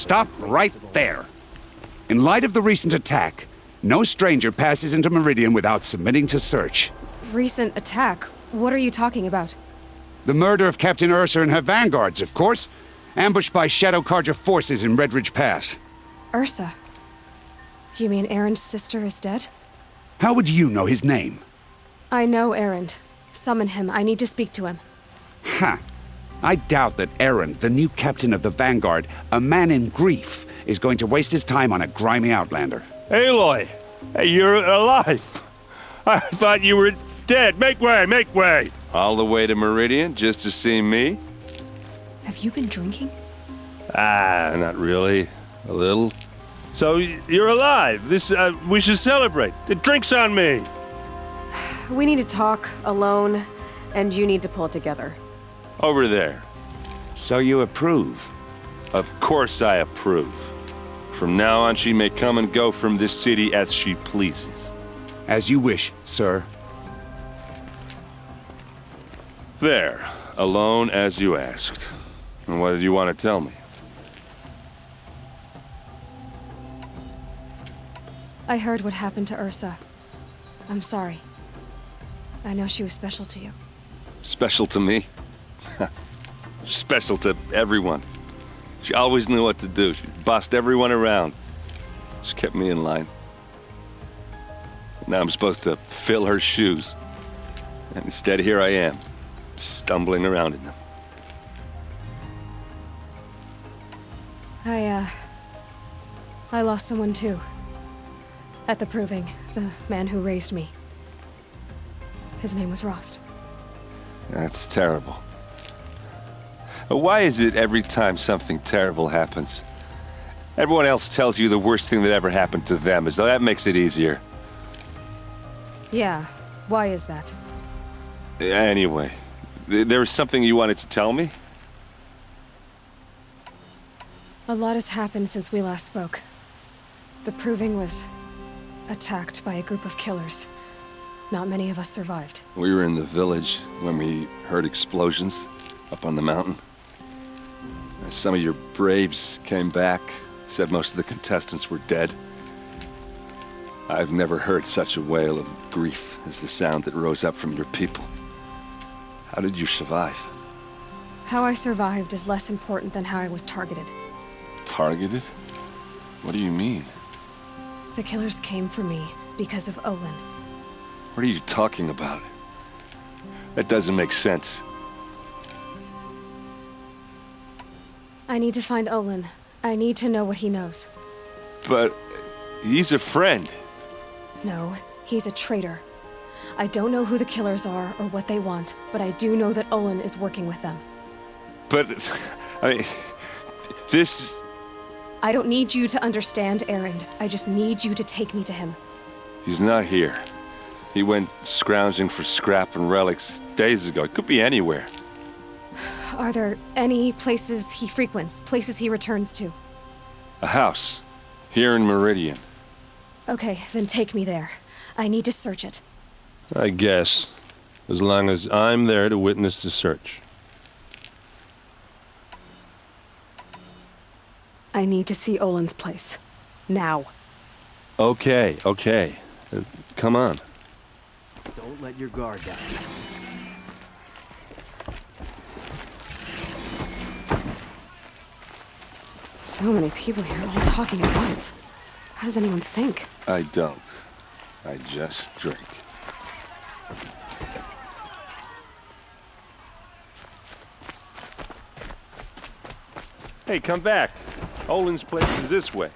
stop right there. In light of the recent attack, no stranger passes into Meridian without submitting to search. Recent attack? What are you talking about? The murder of Captain Ursa and her vanguards, of course. Ambushed by Shadow Carja forces in Red Ridge Pass. Ursa? You mean Erend's sister is dead? How would you know his name? I know Erend. Summon him. I need to speak to him. Ha! I doubt that Erend, the new captain of the Vanguard, a man in grief, is going to waste his time on a grimy outlander. Aloy! Hey, you're alive! I thought you were dead. Make way, make way! All the way to Meridian just to see me? Have you been drinking? Not really. A little. So, you're alive. We should celebrate. The drink's on me! We need to talk, alone, and you need to pull it together. Over there. So you approve? Of course I approve. From now on, she may come and go from this city as she pleases. As you wish, sir. There. Alone as you asked. And what did you want to tell me? I heard what happened to Ursa. I'm sorry. I know she was special to you. Special to me? Special to everyone. She always knew what to do. She bossed everyone around. She kept me in line. Now I'm supposed to fill her shoes. And instead, here I am, stumbling around in them. I lost someone too. At the Proving, the man who raised me. His name was Rost. That's terrible. Why is it every time something terrible happens, everyone else tells you the worst thing that ever happened to them, as though that makes it easier? Yeah, why is that? Anyway, there was something you wanted to tell me? A lot has happened since we last spoke. The Proving was attacked by a group of killers. Not many of us survived. We were in the village when we heard explosions up on the mountain. Some of your braves came back, said most of the contestants were dead. I've never heard such a wail of grief as the sound that rose up from your people. How did you survive? How I survived is less important than how I was targeted. Targeted? What do you mean? The killers came for me because of Olin. What are you talking about? That doesn't make sense. I need to find Olin. I need to know what he knows. But he's a friend. No, he's a traitor. I don't know who the killers are or what they want, but I do know that Olin is working with them. But, I mean, this... I don't need you to understand, Erend. I just need you to take me to him. He's not here. He went scrounging for scrap and relics days ago. It could be anywhere. Are there any places he frequents, places he returns to? A house. Here in Meridian. Okay, then take me there. I need to search it. I guess. As long as I'm there to witness the search. I need to see Olin's place. Now. Okay. Come on. Don't let your guard down. So many people here, all talking at once. How does anyone think? I don't. I just drink. Hey, come back. Olin's place is this way.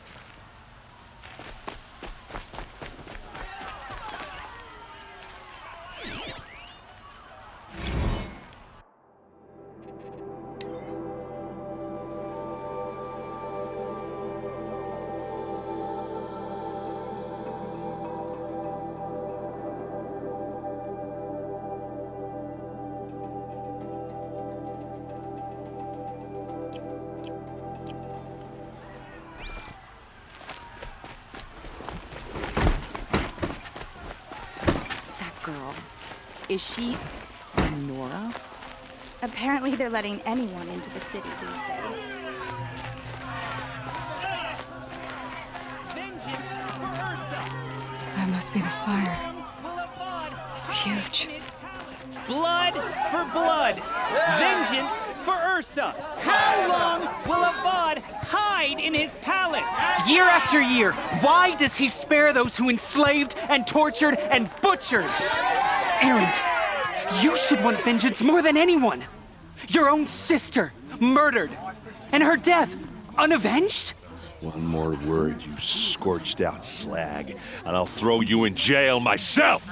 Is she Nora? Apparently they're letting anyone into the city these days. must be the spire. It's huge. Blood for blood. Vengeance for Ursa. How long will Avad hide in his palace? Year after year, why does he spare those who enslaved and tortured and butchered? Erend, you should want vengeance more than anyone. Your own sister, murdered, and her death, unavenged? One more word, you scorched out slag, and I'll throw you in jail myself!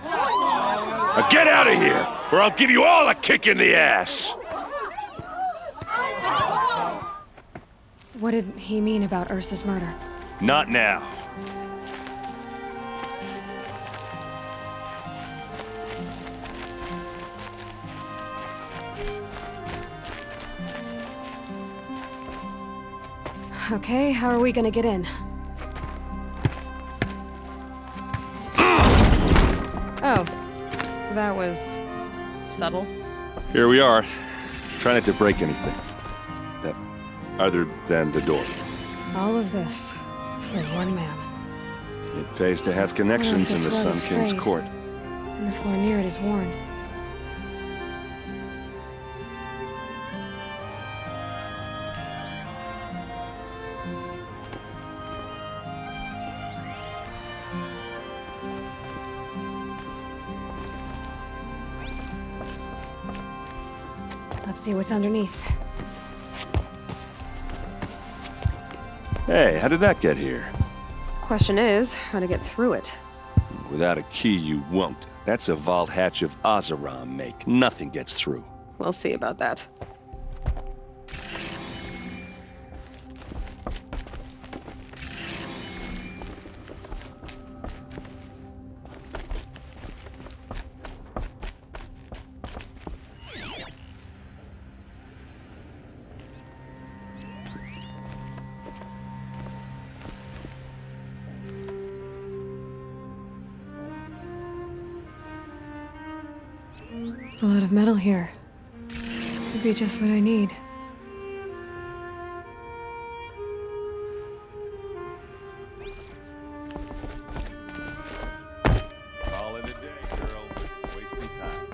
Now get out of here, or I'll give you all a kick in the ass! What did he mean about Ursa's murder? Not now. Okay, how are we gonna get in? Oh, that was subtle. Here we are. Try not to break anything. Other than the door. All of this for one man. It pays to have connections in the this rug Sun is King's frayed. court. And the floor near it is worn. Let's see what's underneath. Hey, how did that get here? Question is, how to get through it. Without a key, you won't. That's a vault hatch of Azeram make. Nothing gets through. We'll see about that. A lot of metal here. Could be just what I need. Call it a day, girl. Wasting time.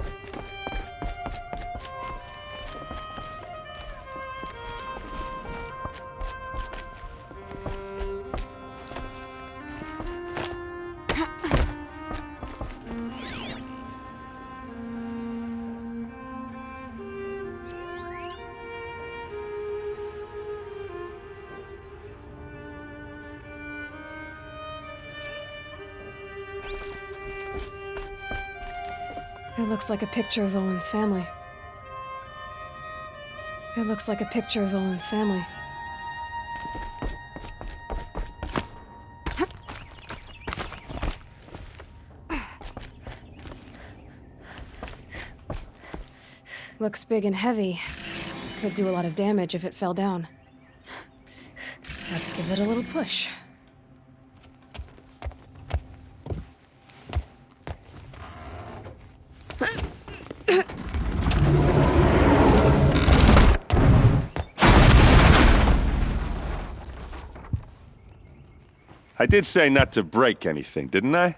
It looks like a picture of Olin's family. It looks like a picture of Olin's family. Looks big and heavy. Could do a lot of damage if it fell down. Let's give it a little push. I did say not to break anything, didn't I?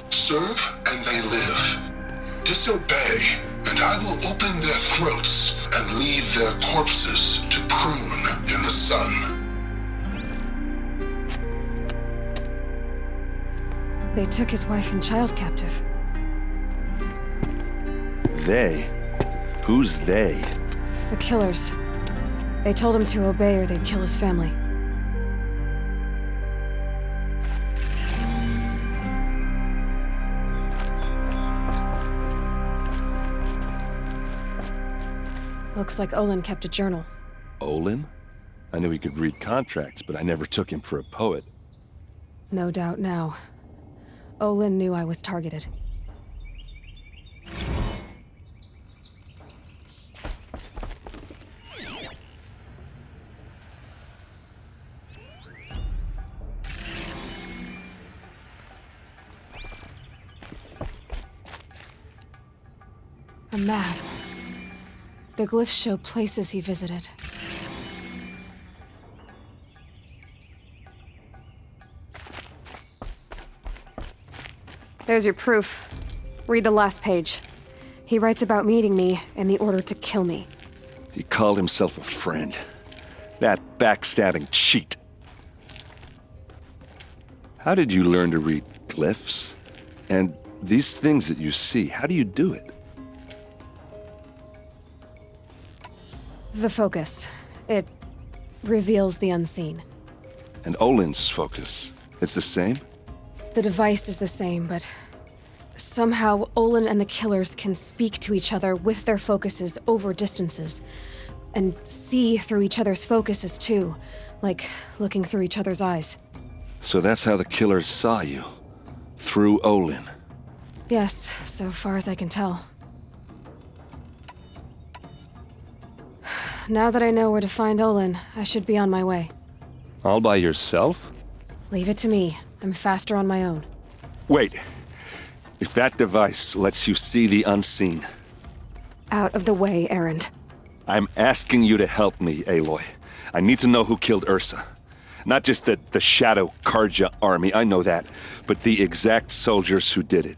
Serve and they live. Disobey, and I will open their throats and leave their corpses to prune in the sun. They took his wife and child captive. They? Who's they? The killers. They told him to obey or they'd kill his family. Looks like Olin kept a journal. Olin? I knew he could read contracts, but I never took him for a poet. No doubt now. Olin knew I was targeted. A map. The glyphs show places he visited. There's your proof. Read the last page. He writes about meeting me and the order to kill me. He called himself a friend. That backstabbing cheat. How did you learn to read glyphs? And these things that you see, how do you do it? The focus. It reveals the unseen. And Olin's focus, it's the same? The device is the same, but somehow Olin and the killers can speak to each other with their focuses over distances. And see through each other's focuses too, like looking through each other's eyes. So that's how the killers saw you? Through Olin? Yes, so far as I can tell. Now that I know where to find Olin, I should be on my way. All by yourself? Leave it to me. I'm faster on my own. Wait. If that device lets you see the unseen... Out of the way, Erend. I'm asking you to help me, Aloy. I need to know who killed Ursa. Not just the Shadow Karja army, I know that, but the exact soldiers who did it.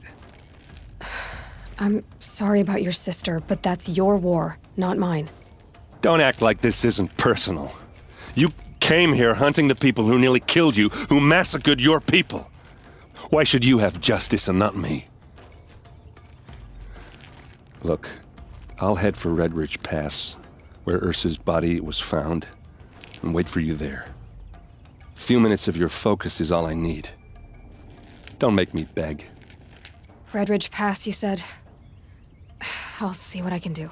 I'm sorry about your sister, but that's your war, not mine. Don't act like this isn't personal. You came here hunting the people who nearly killed you, who massacred your people. Why should you have justice and not me? Look, I'll head for Red Ridge Pass, where Ursa's body was found, and wait for you there. A few minutes of your focus is all I need. Don't make me beg. Red Ridge Pass, you said? I'll see what I can do.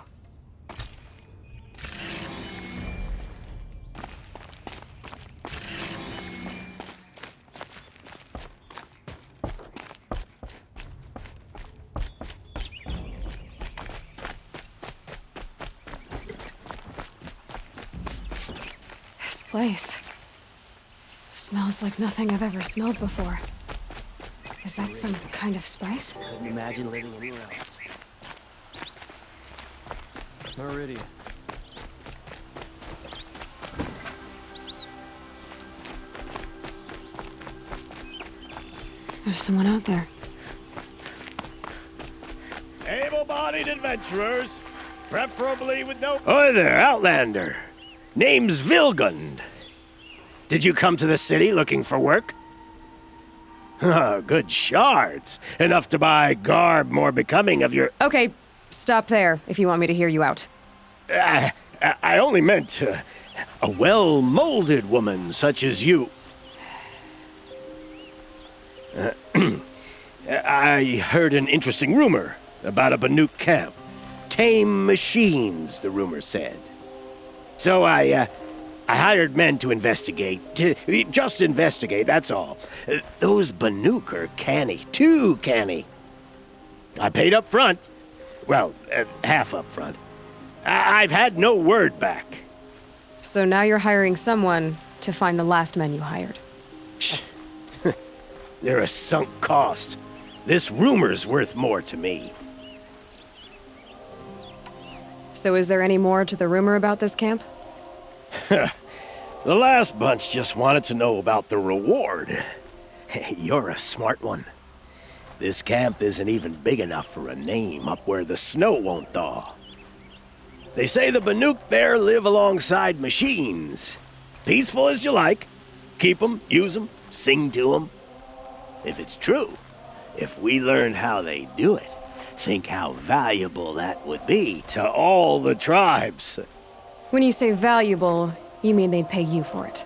This place smells like nothing I've ever smelled before. Is that some kind of spice? Couldn't imagine living anywhere else. Meridian. There's someone out there. Able-bodied adventurers, preferably with no... Hi there, Outlander. Name's Vilgund. Did you come to the city looking for work? Good shards. Enough to buy garb more becoming of your... Okay, stop there if you want me to hear you out. I only meant a well-molded woman such as you. I heard an interesting rumor about a Banuk camp. Tame machines, the rumor said. So I hired men to investigate. Just investigate, that's all. Those Banuk are canny, too canny. I paid up front. Well, half up front. I've had no word back. So now you're hiring someone to find the last men you hired. They're a sunk cost. This rumor's worth more to me. So is there any more to the rumor about this camp? The last bunch just wanted to know about the reward. You're a smart one. This camp isn't even big enough for a name up where the snow won't thaw. They say the Banuk there live alongside machines. Peaceful as you like. Keep them, use them, sing to them. If it's true, if we learn how they do it, think how valuable that would be to all the tribes. When you say valuable, you mean they'd pay you for it.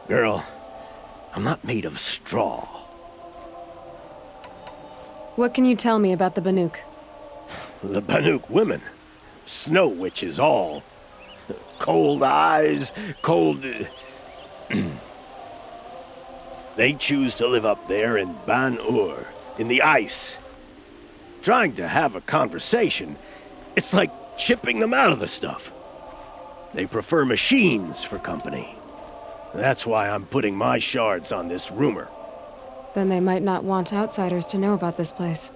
Girl, I'm not made of straw. What can you tell me about the Banuk? The Banuk women. Snow witches all. Cold eyes, cold... They choose to live up there in Ban-Ur, in the ice. Trying to have a conversation, it's like chipping them out of the stuff. They prefer machines for company. That's why I'm putting my shards on this rumor. Then they might not want outsiders to know about this place.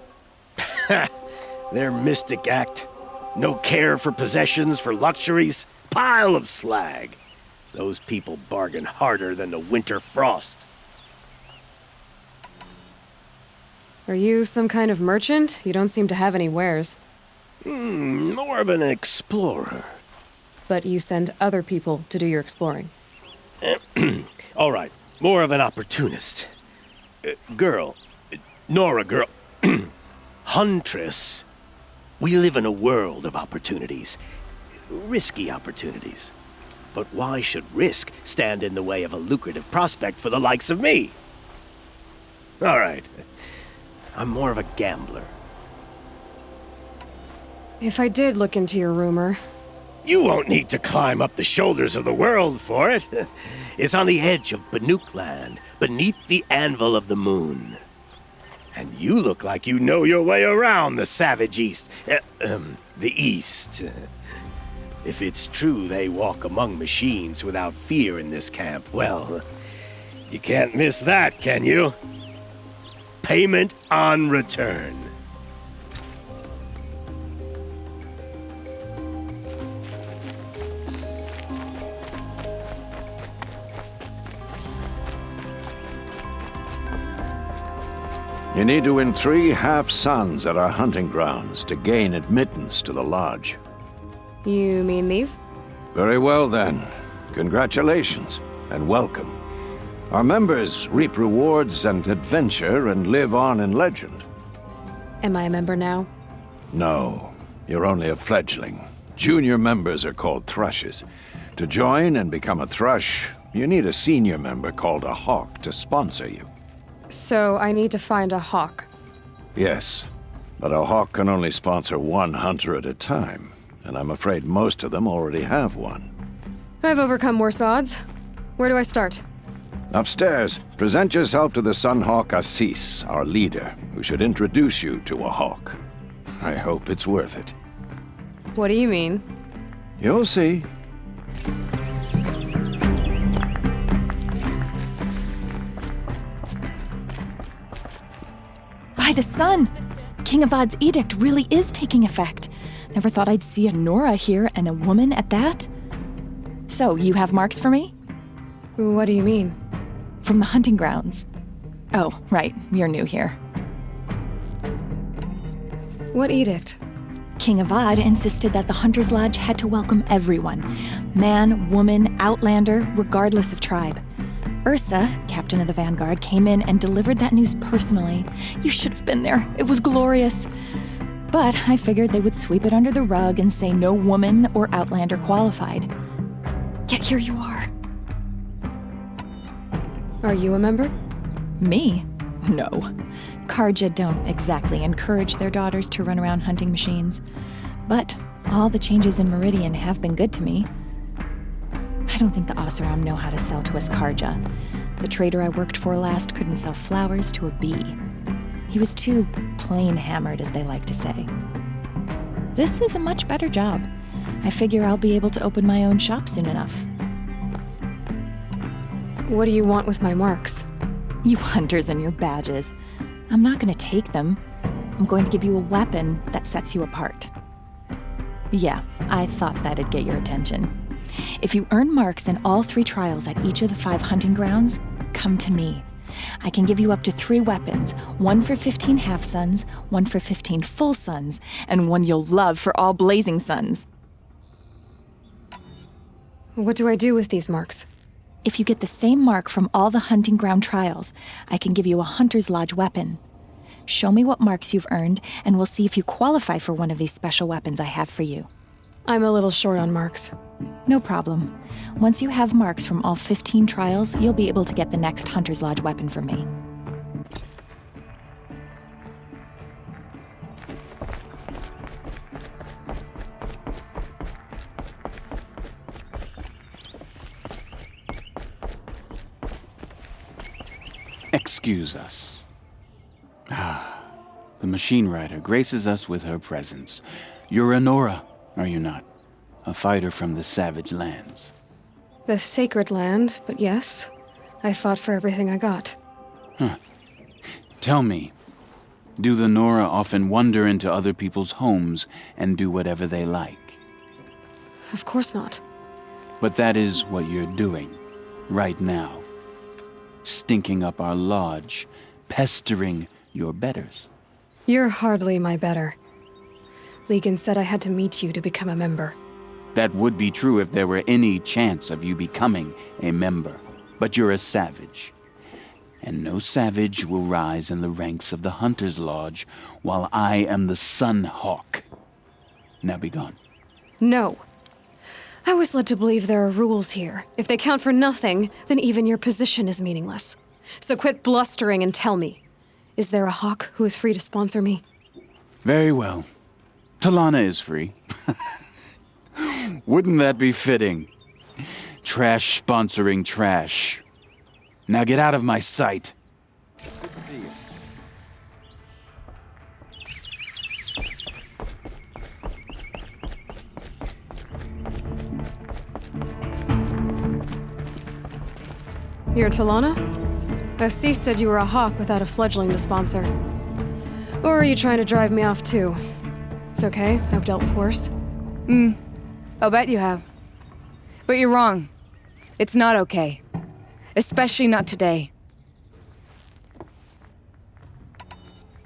Their mystic act. No care for possessions, for luxuries. Pile of slag. Those people bargain harder than the winter frost. Are you some kind of merchant? You don't seem to have any wares. More of an explorer. But you send other people to do your exploring. All right, more of an opportunist. Girl. Nora, girl. Huntress. We live in a world of opportunities. Risky opportunities. But why should risk stand in the way of a lucrative prospect for the likes of me? All right. I'm more of a gambler. If I did look into your rumor... You won't need to climb up the shoulders of the world for it. It's on the edge of Banuk land, beneath the anvil of the moon. And you look like you know your way around the savage east. The east. If it's true they walk among machines without fear in this camp, well, you can't miss that, can you? Payment on return. You need to win 3 half-suns at our hunting grounds to gain admittance to the lodge. You mean these? Very well, then. Congratulations, and welcome. Our members reap rewards and adventure and live on in legend. Am I a member now? No, you're only a fledgling. Junior members are called thrushes. To join and become a thrush, you need a senior member called a hawk to sponsor you. So I need to find a hawk. Yes, but a hawk can only sponsor 1 hunter at a time, and I'm afraid most of them already have one. I've overcome worse odds. Where do I start? Upstairs, present yourself to the Sunhawk ASUS, our leader, who should introduce you to a hawk. I hope it's worth it. What do you mean? You'll see. By the sun! King Avad's edict really is taking effect. Never thought I'd see a Nora here, and a woman at that. So, you have marks for me? What do you mean? From the hunting grounds. Oh, right, you're new here. What edict? King Avad insisted that the Hunter's Lodge had to welcome everyone. Man, woman, outlander, regardless of tribe. Ursa, captain of the Vanguard, came in and delivered that news personally. You should have been there. It was glorious. But I figured they would sweep it under the rug and say no woman or outlander qualified. Yet here you are. Are you a member? Me? No. Karja don't exactly encourage their daughters to run around hunting machines. But all the changes in Meridian have been good to me. I don't think the Oseram know how to sell to us Karja. The trader I worked for last couldn't sell flowers to a bee. He was too plain hammered, as they like to say. This is a much better job. I figure I'll be able to open my own shop soon enough. What do you want with my marks? You hunters and your badges. I'm not going to take them. I'm going to give you a weapon that sets you apart. Yeah, I thought that'd get your attention. If you earn marks in all 3 trials at each of the 5 hunting grounds, come to me. I can give you up to 3 weapons, 1 for 15 half-suns, 1 for 15 full suns, and 1 you'll love for all blazing suns. What do I do with these marks? If you get the same mark from all the hunting ground trials, I can give you a Hunter's Lodge weapon. Show me what marks you've earned, and we'll see if you qualify for one of these special weapons I have for you. I'm a little short on marks. No problem. Once you have marks from all 15 trials, you'll be able to get the next Hunter's Lodge weapon from me. Excuse us. The machine rider graces us with her presence. You're a Nora, are you not? A fighter from the savage lands. The sacred land, but yes. I fought for everything I got. Tell me, Do the Nora often wander into other people's homes and do whatever they like? Of course not. But that is what you're doing, right now. Stinking up our lodge, pestering your betters. You're hardly my better. Legan said I had to meet you to become a member. That would be true if there were any chance of you becoming a member. But you're a savage. And no savage will rise in the ranks of the Hunter's Lodge while I am the Sun Hawk. Now be gone. No. I was led to believe there are rules here. If they count for nothing, then even your position is meaningless. So quit blustering and tell me. Is there a Hawk who is free to sponsor me? Very well. Talana is free. Wouldn't that be fitting? Trash sponsoring trash. Now get out of my sight. You're Talana? ASUS said you were a Hawk without a fledgling to sponsor. Or are you trying to drive me off too? It's okay, I've dealt with worse. I'll bet you have. But you're wrong. It's not okay. Especially not today.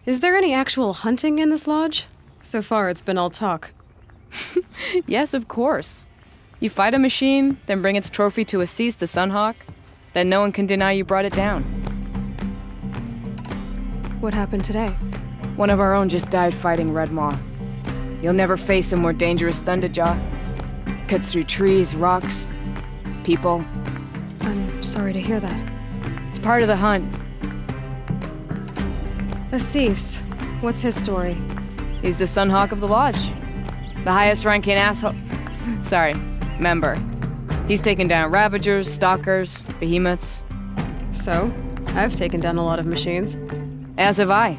Is there any actual hunting in this lodge? So far, it's been all talk. Yes, of course. You fight a machine, then bring its trophy to ASUS, the Sunhawk, then no one can deny you brought it down. What happened today? One of our own just died fighting Red Maw. You'll never face a more dangerous Thunderjaw. Cuts through trees, rocks, people. I'm sorry to hear that. It's part of the hunt. ASUS, what's his story? He's the Sunhawk of the Lodge. The highest ranking member. He's taken down Ravagers, Stalkers, Behemoths. So, I've taken down a lot of machines. As have I.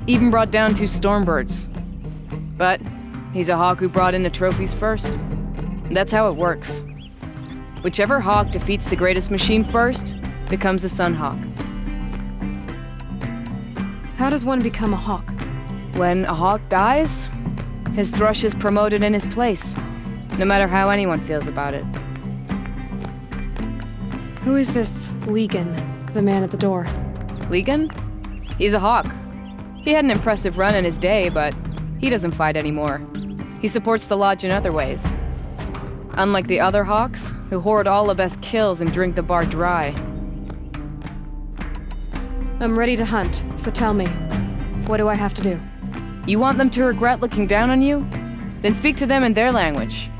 Even brought down 2 Stormbirds. But he's a Hawk who brought in the trophies first. That's how it works. Whichever Hawk defeats the greatest machine first becomes the Sunhawk. How does one become a Hawk? When a Hawk dies, his thrush is promoted in his place, no matter how anyone feels about it. Who is this Legan, the man at the door? Legan? He's a Hawk. He had an impressive run in his day, but he doesn't fight anymore. He supports the Lodge in other ways. Unlike the other Hawks, who hoard all the best kills and drink the bar dry. I'm ready to hunt, so tell me, what do I have to do? You want them to regret looking down on you? Then speak to them in their language.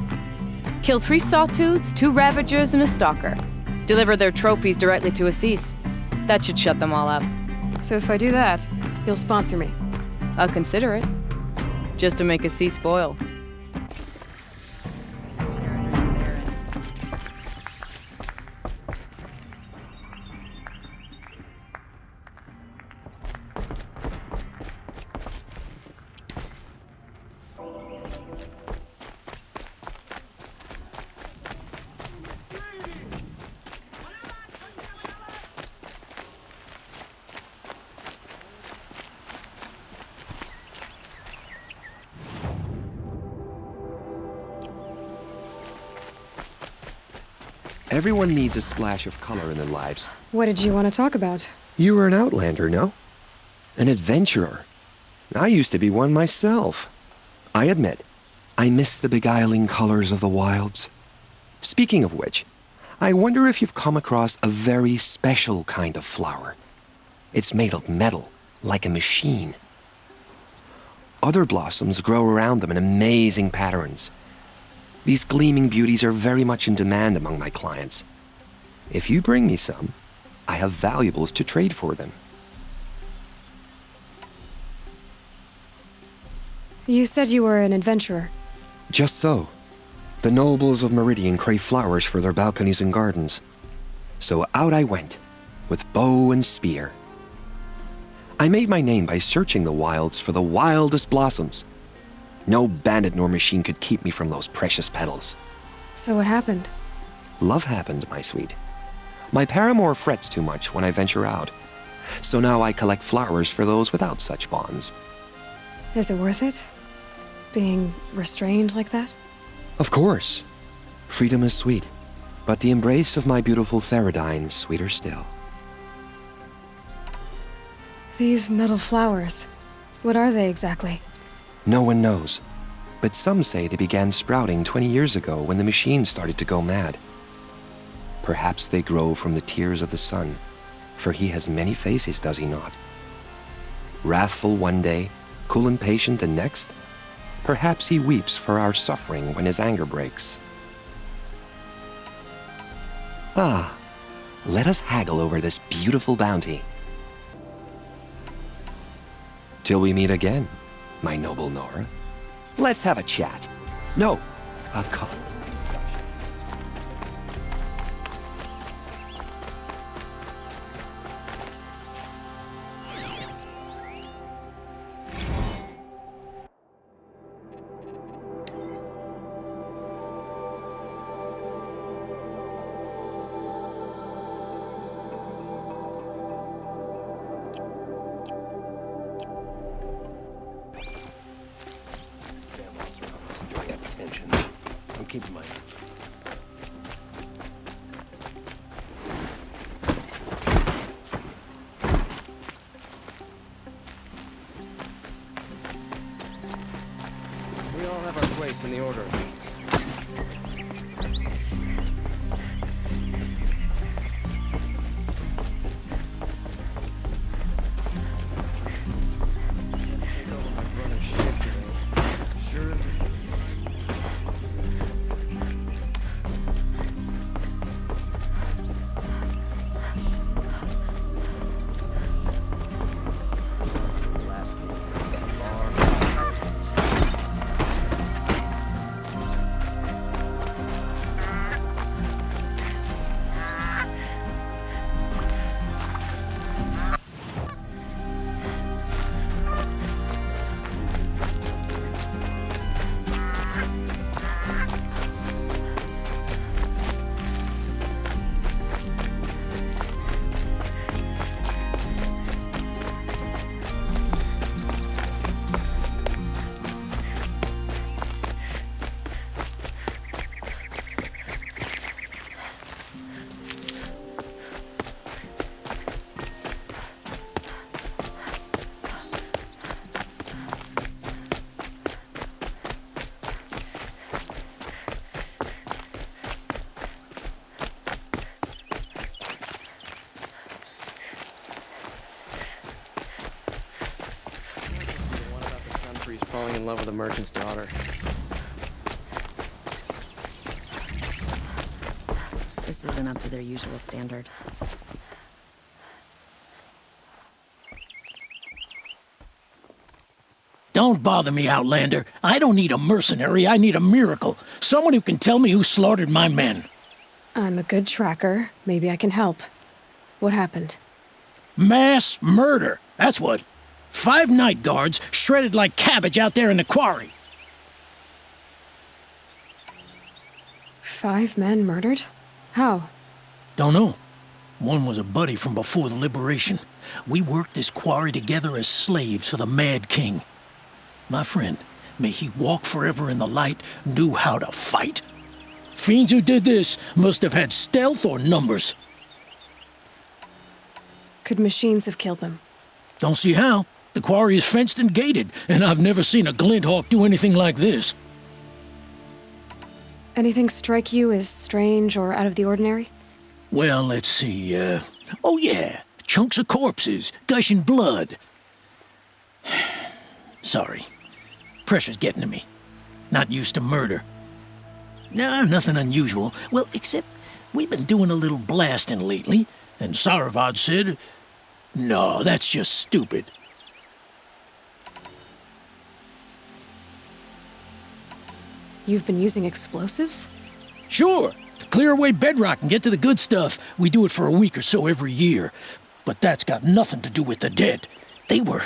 Kill 3 Sawtooths, 2 Ravagers, and a Stalker. Deliver their trophies directly to ASUS. That should shut them all up. So if I do that, you'll sponsor me? I'll consider it. Just to make ASUS spoil. Everyone needs a splash of color in their lives. What did you want to talk about? You were an outlander, no? An adventurer. I used to be one myself. I admit, I miss the beguiling colors of the wilds. Speaking of which, I wonder if you've come across a very special kind of flower. It's made of metal, like a machine. Other blossoms grow around them in amazing patterns. These gleaming beauties are very much in demand among my clients. If you bring me some, I have valuables to trade for them. You said you were an adventurer. Just so. The nobles of Meridian crave flowers for their balconies and gardens. So out I went, with bow and spear. I made my name by searching the wilds for the wildest blossoms. No bandit nor machine could keep me from those precious petals. So what happened? Love happened, my sweet. My paramour frets too much when I venture out, so now I collect flowers for those without such bonds. Is it worth it? Being restrained like that? Of course. Freedom is sweet, but the embrace of my beautiful Theridine is sweeter still. These metal flowers, what are they exactly? No one knows, but some say they began sprouting 20 years ago when the machine started to go mad. Perhaps they grow from the tears of the sun, for he has many faces, does he not? Wrathful one day, cool and patient the next, perhaps he weeps for our suffering when his anger breaks. Ah, let us haggle over this beautiful bounty. Till we meet again, my noble Nora. Let's have a chat. No, a cup. I'm keeping my... We all have our place in the order of things. Falling in love with a merchant's daughter. This isn't up to their usual standard. Don't bother me, Outlander. I don't need a mercenary, I need a miracle. Someone who can tell me who slaughtered my men. I'm a good tracker. Maybe I can help. What happened? Mass murder, that's what. 5 night guards shredded like cabbage out there in the quarry. 5 men murdered? How? Don't know. One was a buddy from before the liberation. We worked this quarry together as slaves for the Mad King. My friend, may he walk forever in the light, knew how to fight. Fiends who did this must have had stealth or numbers. Could machines have killed them? Don't see how. The quarry is fenced and gated, and I've never seen a Glinthawk do anything like this. Anything strike you as strange or out of the ordinary? Well, let's see, oh yeah, chunks of corpses, gushing blood. Sorry. Pressure's getting to me. Not used to murder. Nah, nothing unusual. Well, except we've been doing a little blasting lately, and Saravad said, no, that's just stupid. You've been using explosives? Sure. To clear away bedrock and get to the good stuff, we do it for a week or so every year. But that's got nothing to do with the dead. They were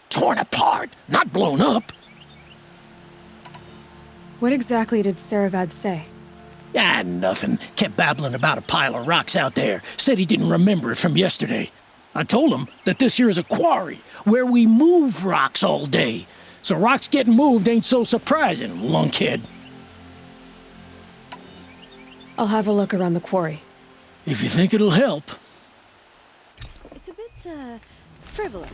torn apart, not blown up. What exactly did Saravad say? Ah, nothing. Kept babbling about a pile of rocks out there. Said he didn't remember it from yesterday. I told him that this here is a quarry where we move rocks all day. So rocks getting moved ain't so surprising, lunkhead. I'll have a look around the quarry. If you think it'll help. It's a bit, frivolous.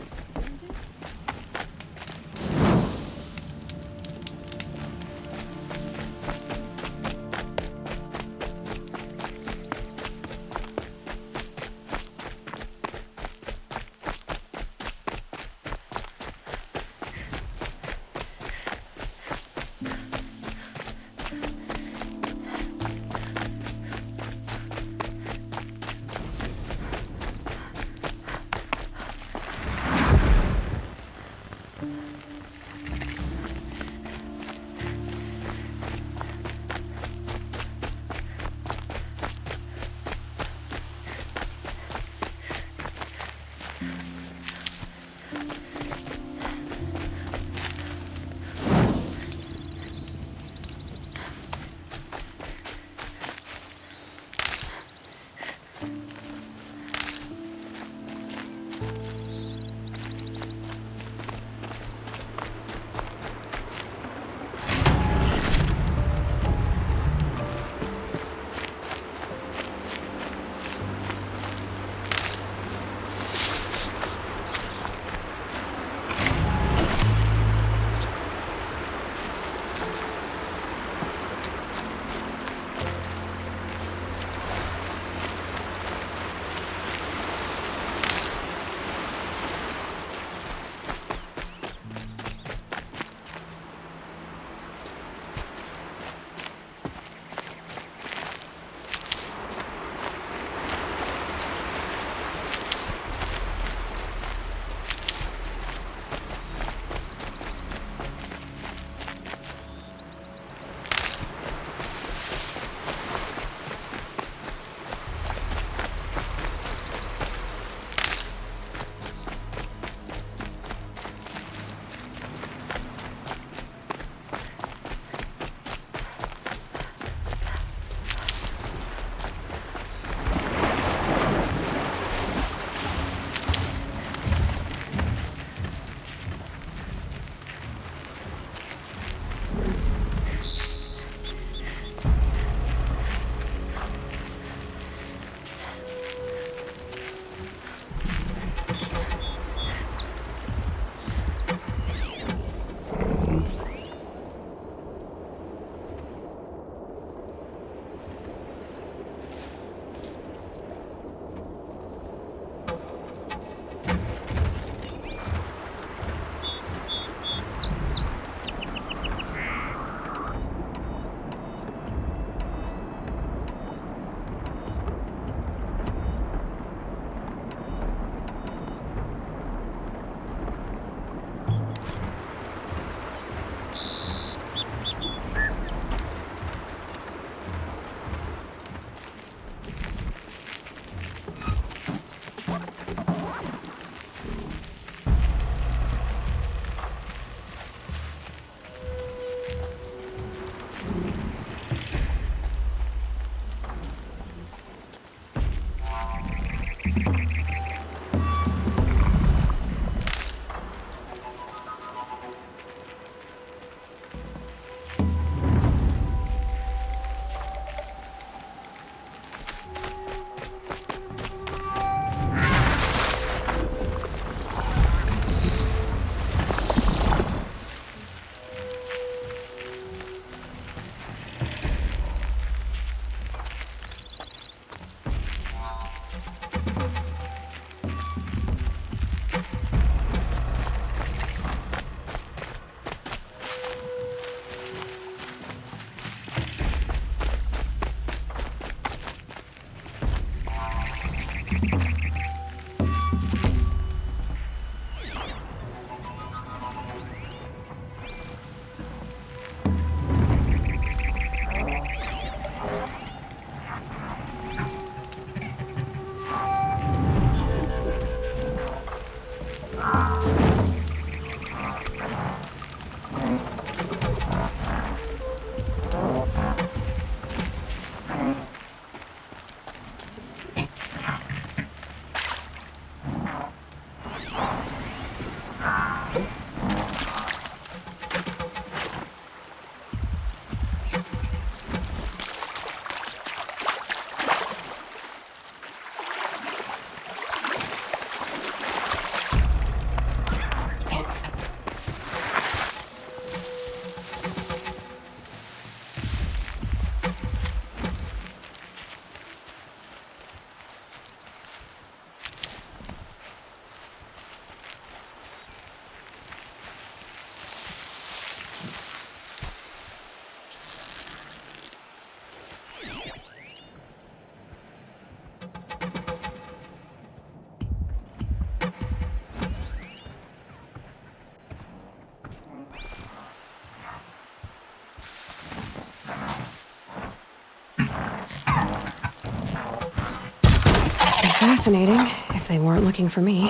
fascinating, if they weren't looking for me.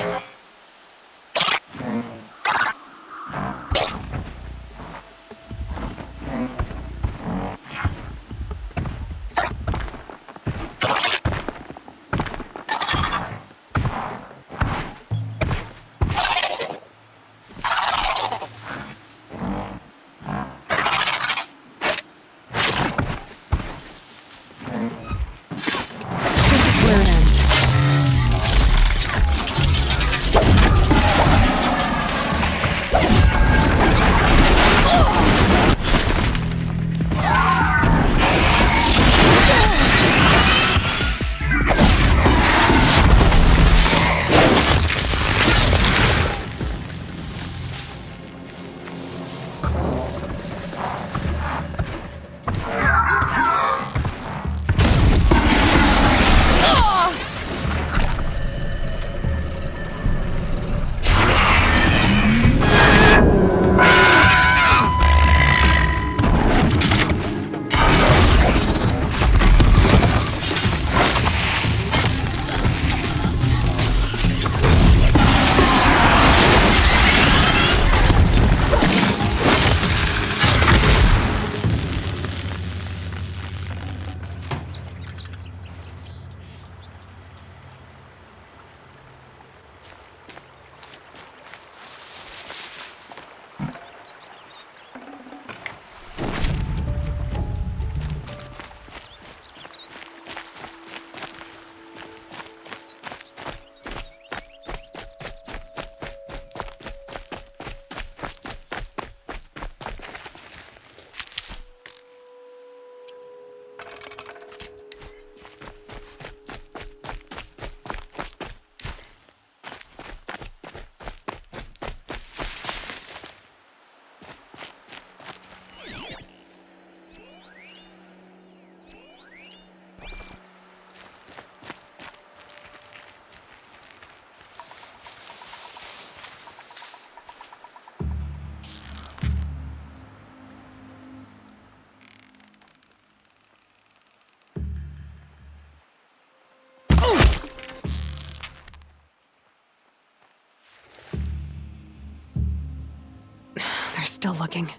They're still looking.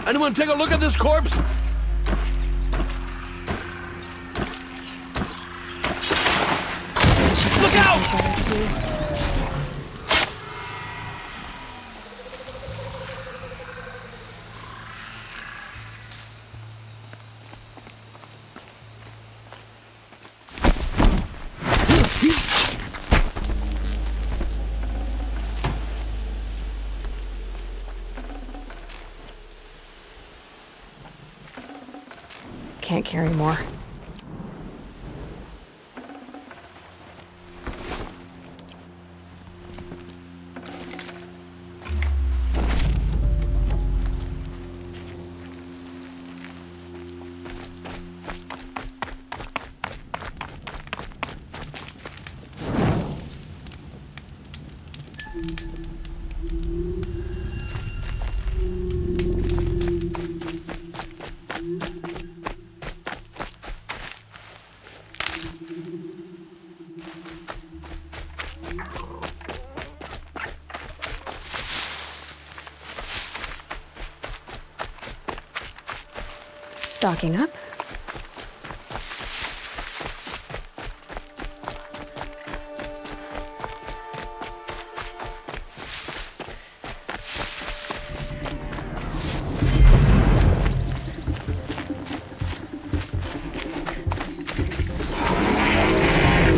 Anyone take a look at this corpse? Look out! Can't carry more. Stocking up.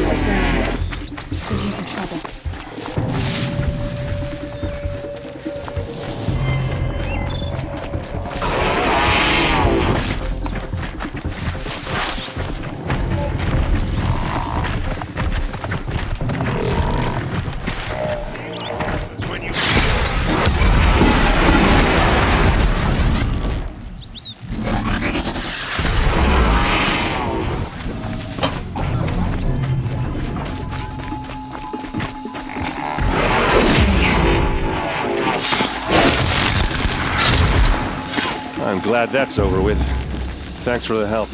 What's that? Think he's in trouble. I'm glad that's over with. Thanks for the help.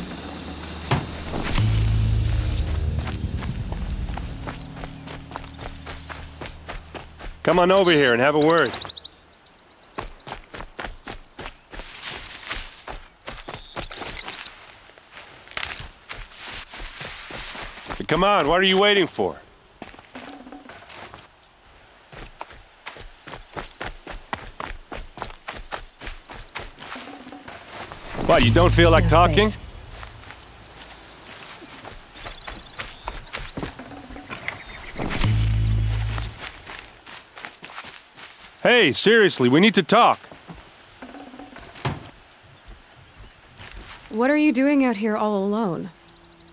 Come on over here and have a word. Come on, what are you waiting for? What, you don't feel like talking? Hey, seriously, we need to talk. What are you doing out here all alone?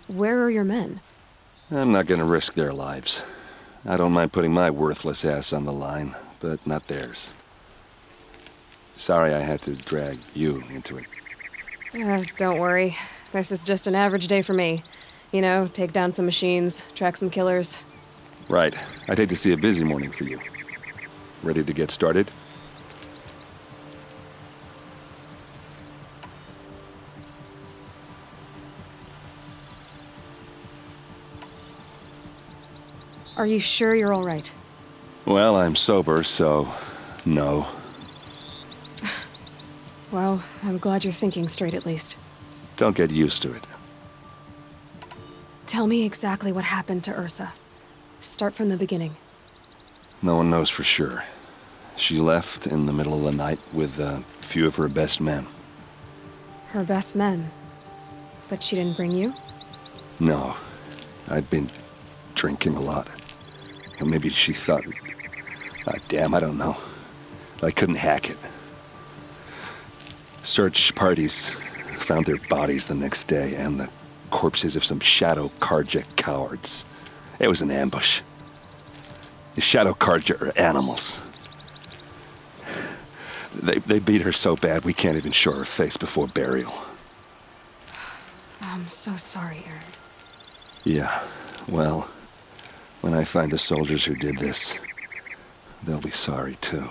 Where are your men? I'm not gonna risk their lives. I don't mind putting my worthless ass on the line, but not theirs. Sorry I had to drag you into it. Don't worry. This is just an average day for me. You know, take down some machines, track some killers. Right. I'd hate to see a busy morning for you. Ready to get started? Are you sure you're all right? Well, I'm sober, so no. Well, I'm glad you're thinking straight at least. Don't get used to it. Tell me exactly what happened to Ursa. Start from the beginning. No one knows for sure. She left in the middle of the night with a few of her best men. Her best men? But she didn't bring you? No. I'd been drinking a lot. Or maybe she thought... damn, I don't know. I couldn't hack it. Search parties found their bodies the next day and the corpses of some Shadow Karja cowards. It was an ambush. The Shadow Karja are animals. They beat her so bad we can't even show her face before burial. I'm so sorry, EREND. Yeah, well, when I find the soldiers who did this, they'll be sorry too.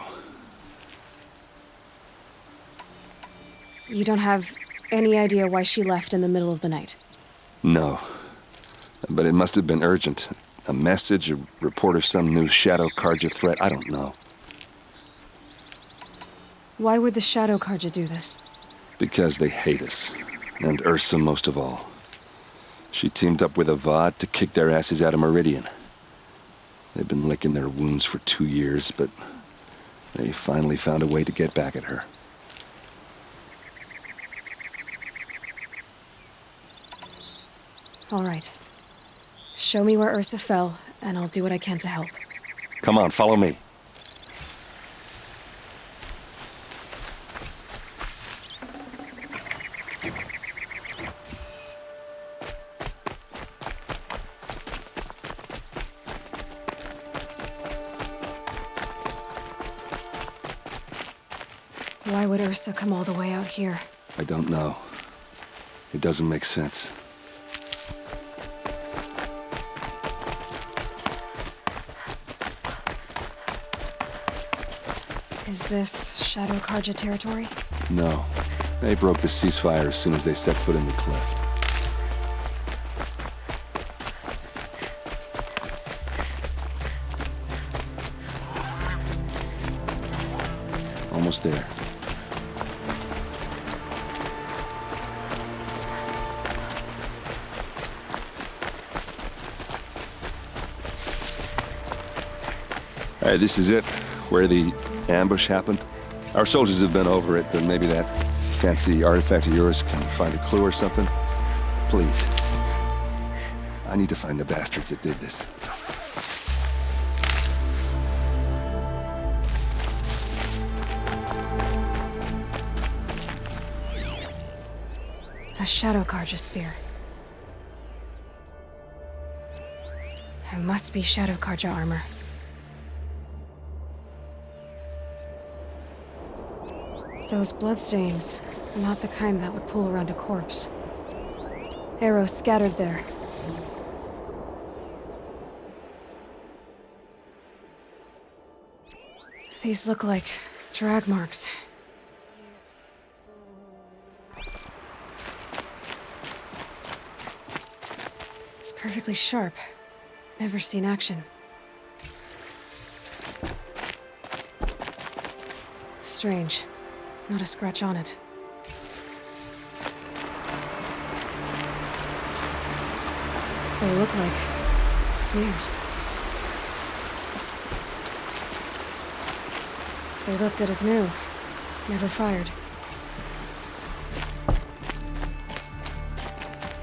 You don't have any idea why she left in the middle of the night? No. But it must have been urgent. A message, a report of some new Shadow Karja threat, I don't know. Why would the Shadow Karja do this? Because they hate us. And Ursa most of all. She teamed up with Avad to kick their asses out of Meridian. They've been licking their wounds for 2 years, but they finally found a way to get back at her. All right. Show me where Ursa fell, and I'll do what I can to help. Come on, follow me. Why would Ursa come all the way out here? I don't know. It doesn't make sense. Is this Shadow Karja territory? No. They broke the ceasefire as soon as they set foot in the cleft. Almost there. All right, this is it. Where the ambush happened. Our soldiers have been over it, but maybe that fancy artifact of yours can find a clue or something. Please. I need to find the bastards that did this. A Shadow Karja spear. It must be Shadow Karja armor. Those bloodstains, not the kind that would pool around a corpse. Arrows scattered there. These look like drag marks. It's perfectly sharp. Never seen action. Strange. Not a scratch on it. They look like smears. They look good as new. Never fired.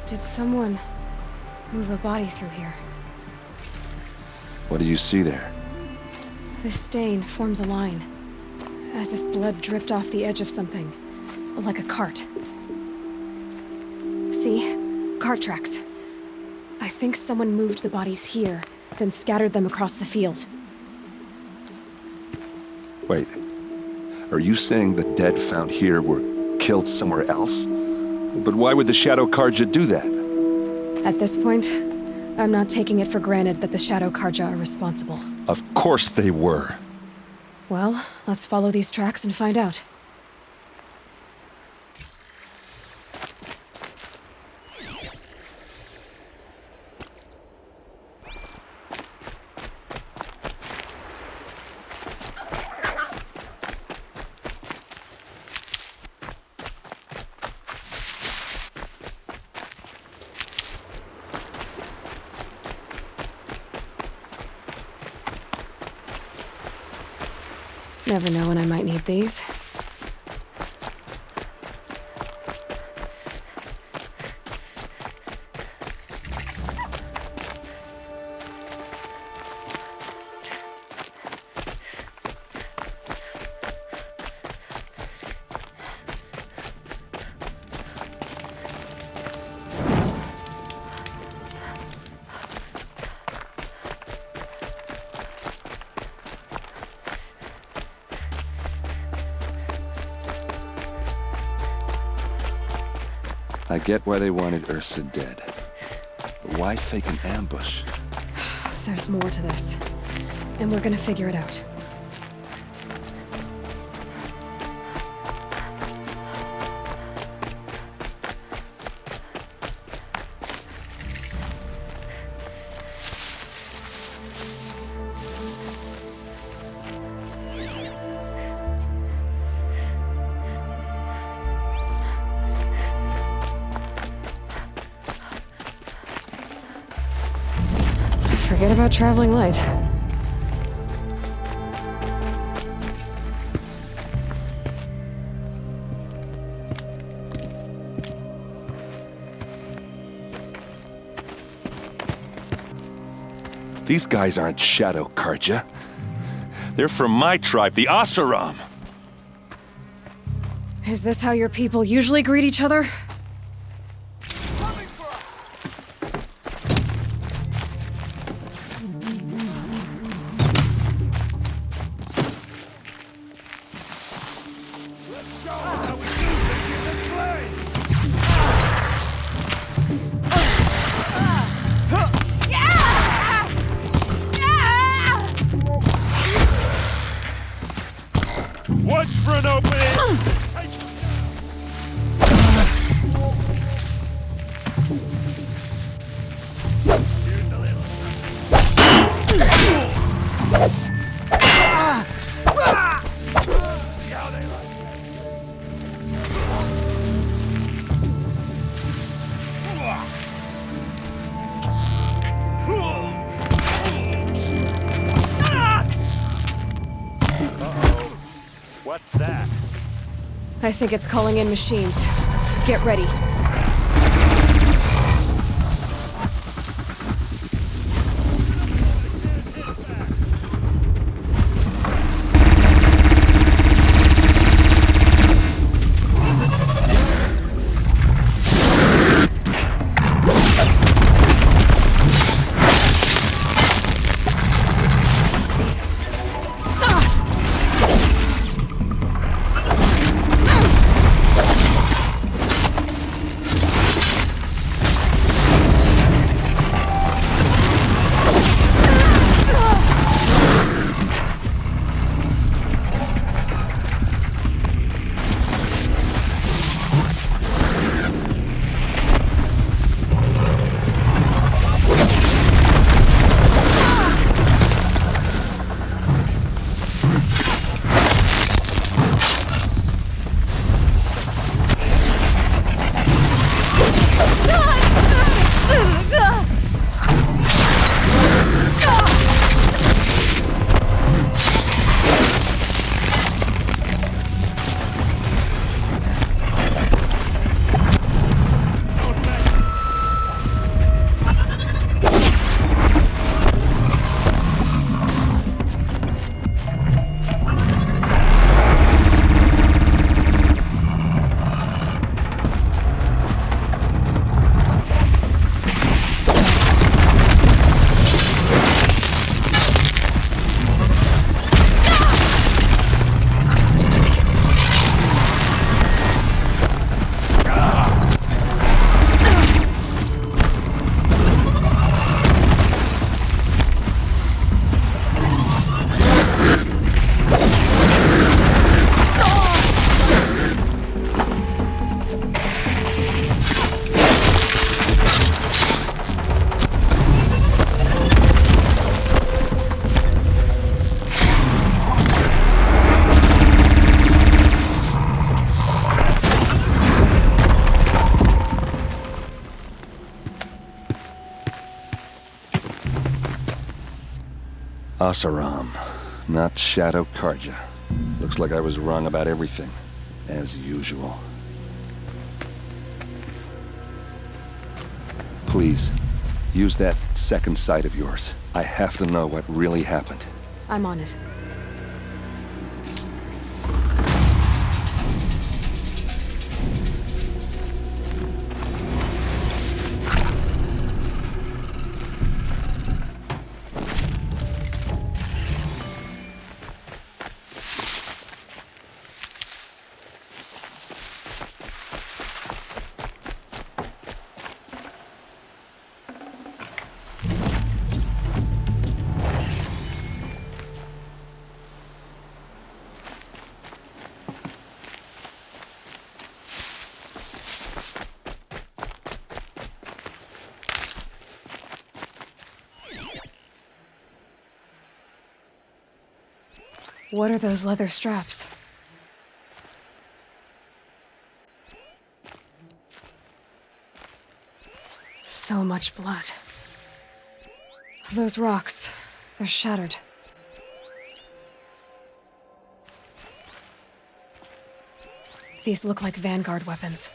Did someone move a body through here? What do you see there? This stain forms a line. As if blood dripped off the edge of something. Like a cart. See? Cart tracks. I think someone moved the bodies here, then scattered them across the field. Wait. Are you saying the dead found here were killed somewhere else? But why would the Shadow Karja do that? At this point, I'm not taking it for granted that the Shadow Karja are responsible. Of course they were. Well, let's follow these tracks and find out. Never know when I might need these. I get why they wanted Ursa dead. But why fake an ambush? There's more to this. And we're gonna figure it out. Forget about traveling light. These guys aren't Shadow Karja. They're from my tribe, the Asuram. Is this how your people usually greet each other? Watch for an opening! What's that? I think it's calling in machines. Get ready. Asuram, not Shadow Karja. Looks like I was wrong about everything, as usual. Please, use that second sight of yours. I have to know what really happened. I'm on it. What are those leather straps? So much blood. Those rocks, they're shattered. These look like Vanguard weapons.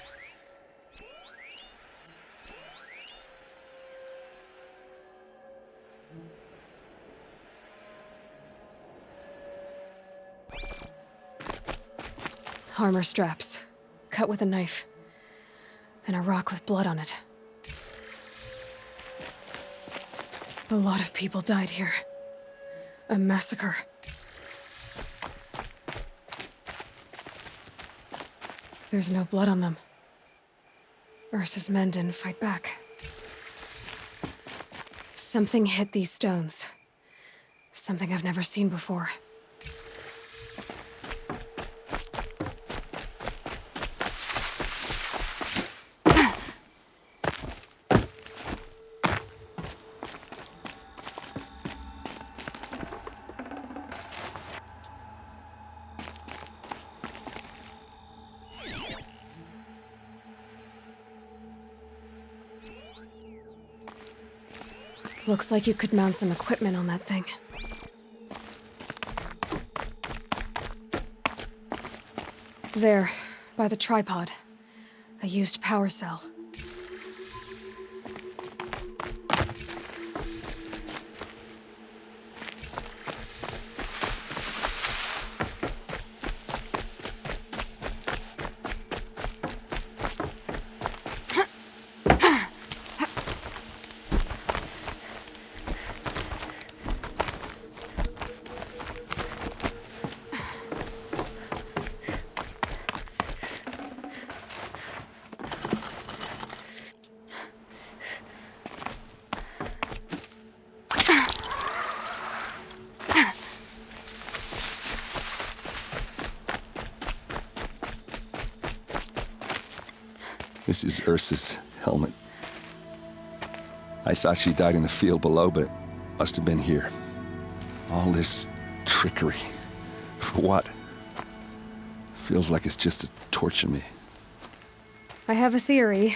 Armor straps, cut with a knife, and a rock with blood on it. A lot of people died here. A massacre. There's no blood on them. Ursa's men didn't fight back. Something hit these stones. Something I've never seen before. Looks like you could mount some equipment on that thing. There, by the tripod. A used power cell. This is Ursa's helmet. I thought she died in the field below, but must have been here. All this trickery. For what? Feels like it's just to torture me. I have a theory,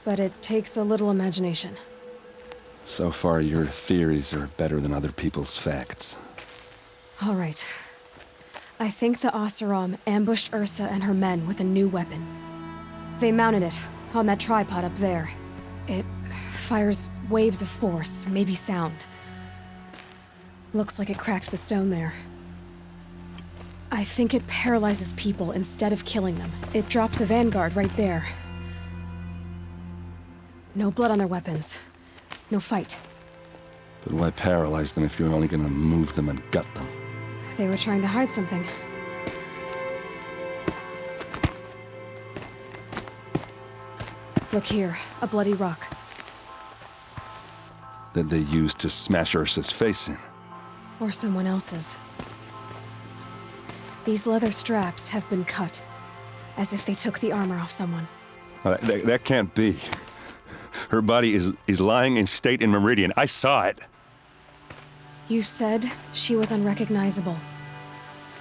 but it takes a little imagination. So far, your theories are better than other people's facts. All right. I think the Oseram ambushed Ursa and her men with a new weapon. They mounted it on that tripod up there. It fires waves of force, maybe sound. Looks like it cracked the stone there. I think it paralyzes people instead of killing them. It dropped the Vanguard right there. No blood on their weapons. No fight. But why paralyze them if you're only gonna move them and gut them? They were trying to hide something. Look here, a bloody rock. That they used to smash Ursa's face in. Or someone else's. These leather straps have been cut, as if they took the armor off someone. That can't be. Her body is lying in state in Meridian. I saw it. You said she was unrecognizable.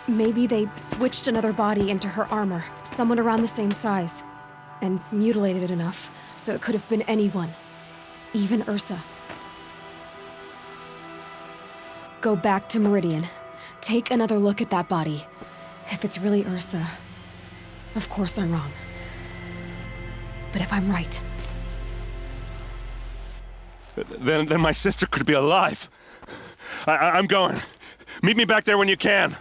Maybe they switched another body into her armor, someone around the same size, and mutilated it enough so it could have been anyone, even Ursa. Go back to Meridian. Take another look at that body. If it's really Ursa, of course I'm wrong. But if I'm right... Then my sister could be alive. I'm going. Meet me back there when you can.